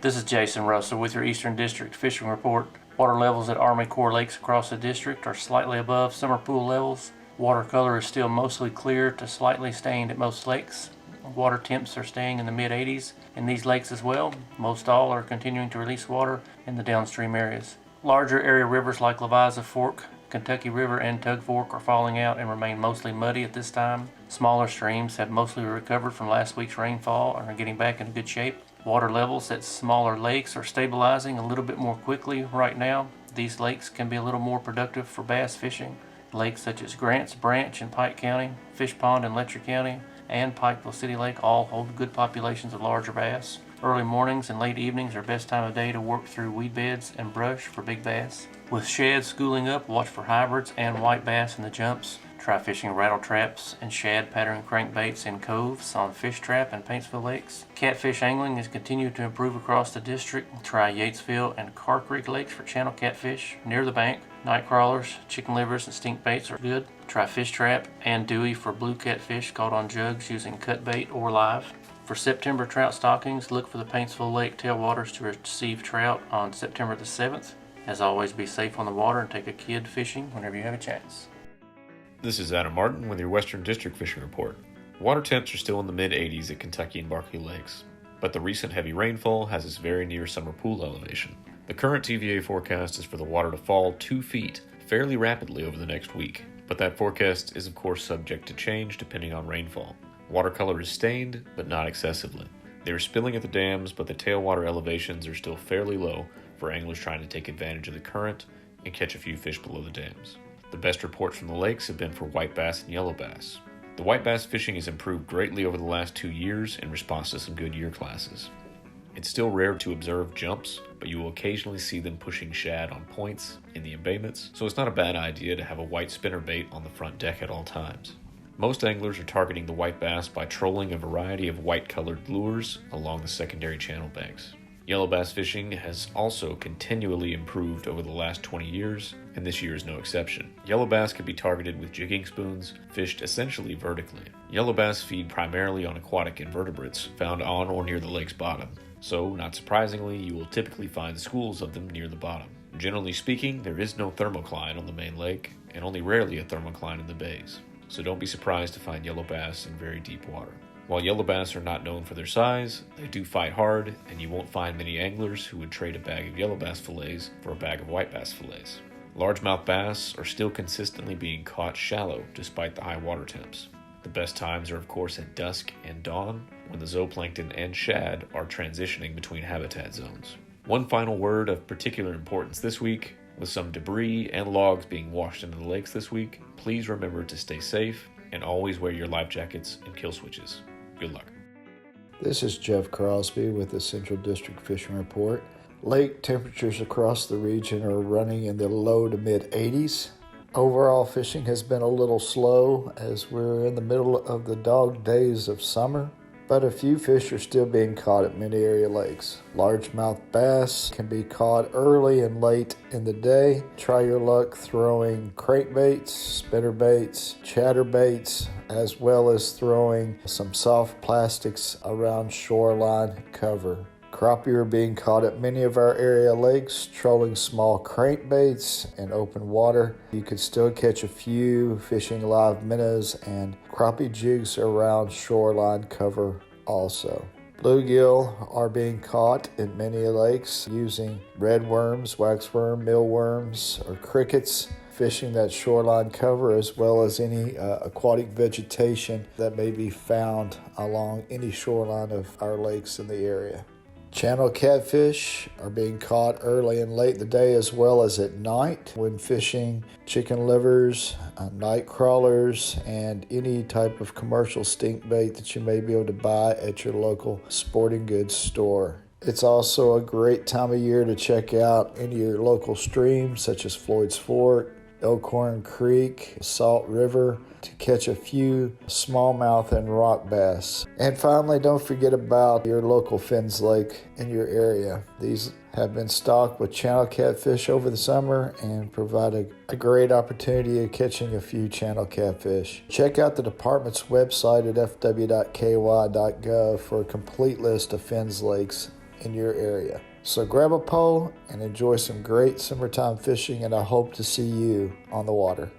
This is Jason Russell with your Eastern District Fishing Report. Water levels at Army Corps lakes across the district are slightly above summer pool levels. Water color is still mostly clear to slightly stained at most lakes. Water temps are staying in the mid-80s in these lakes as well. Most all are continuing to release water in the downstream areas. Larger area rivers like Leviza Fork, Kentucky River, and Tug Fork are falling out and remain mostly muddy at this time. Smaller streams have mostly recovered from last week's rainfall and are getting back in good shape. Water levels at smaller lakes are stabilizing a little bit more quickly right now. These lakes can be a little more productive for bass fishing. Lakes such as Grants Branch in Pike County, Fish Pond in Letcher County, and Pikeville City Lake all hold good populations of larger bass. Early mornings and late evenings are best time of day to work through weed beds and brush for big bass. With shad schooling up, watch for hybrids and white bass in the jumps. Try fishing rattle traps and shad pattern crankbaits in coves on Fish Trap and Paintsville Lakes. Catfish angling has continued to improve across the district. Try Yatesville and Carr Creek Lakes for channel catfish near the bank. Night crawlers, chicken livers, and stink baits are good. Try Fish Trap and Dewey for blue catfish caught on jugs using cut bait or live. For September trout stockings, look for the Paintsville Lake tailwaters to receive trout on September the 7th. As always, be safe on the water and take a kid fishing whenever you have a chance. This is Adam Martin with your Western District Fishing Report. Water temps are still in the mid-80s at Kentucky and Barkley Lakes, but the recent heavy rainfall has us very near summer pool elevation. The current TVA forecast is for the water to fall 2 feet fairly rapidly over the next week, but that forecast is of course subject to change depending on rainfall. Water color is stained, but not excessively. They are spilling at the dams, but the tailwater elevations are still fairly low for anglers trying to take advantage of the current and catch a few fish below the dams. The best reports from the lakes have been for white bass and yellow bass. The white bass fishing has improved greatly over the last 2 years in response to some good year classes. It's still rare to observe jumps, but you will occasionally see them pushing shad on points in the embayments, so it's not a bad idea to have a white spinner bait on the front deck at all times. Most anglers are targeting the white bass by trolling a variety of white-colored lures along the secondary channel banks. Yellow bass fishing has also continually improved over the last 20 years, and this year is no exception. Yellow bass can be targeted with jigging spoons, fished essentially vertically. Yellow bass feed primarily on aquatic invertebrates found on or near the lake's bottom, so not surprisingly, you will typically find schools of them near the bottom. Generally speaking, there is no thermocline on the main lake, and only rarely a thermocline in the bays, so don't be surprised to find yellow bass in very deep water. While yellow bass are not known for their size, they do fight hard, and you won't find many anglers who would trade a bag of yellow bass fillets for a bag of white bass fillets. Largemouth bass are still consistently being caught shallow despite the high water temps. The best times are of course at dusk and dawn, when the zooplankton and shad are transitioning between habitat zones. One final word of particular importance this week: with some debris and logs being washed into the lakes this week, please remember to stay safe and always wear your life jackets and kill switches. Good luck. This is Jeff Crosby with the Central District Fishing Report. Lake temperatures across the region are running in the low to mid 80s. Overall fishing has been a little slow as we're in the middle of the dog days of summer, but a few fish are still being caught at many area lakes. Largemouth bass can be caught early and late in the day. Try your luck throwing crankbaits, spinnerbaits, chatterbaits, as well as throwing some soft plastics around shoreline cover. Crappie are being caught at many of our area lakes, trolling small crankbaits in open water. You could still catch a few fishing live minnows and crappie jigs around shoreline cover also. Bluegill are being caught in many lakes using redworms, waxworm, mealworms, or crickets, fishing that shoreline cover, as well as any aquatic vegetation that may be found along any shoreline of our lakes in the area. Channel catfish are being caught early and late in the day as well as at night when fishing chicken livers, night crawlers, and any type of commercial stink bait that you may be able to buy at your local sporting goods store. It's also a great time of year to check out any of your local streams such as Floyd's Fork, Elkhorn Creek, Salt River to catch a few smallmouth and rock bass. And finally, don't forget about your local Finns Lake in your area. These have been stocked with channel catfish over the summer and provide a great opportunity of catching a few channel catfish. Check out the department's website at fw.ky.gov for a complete list of Finns Lakes in your area. So grab a pole and enjoy some great summertime fishing, and I hope to see you on the water.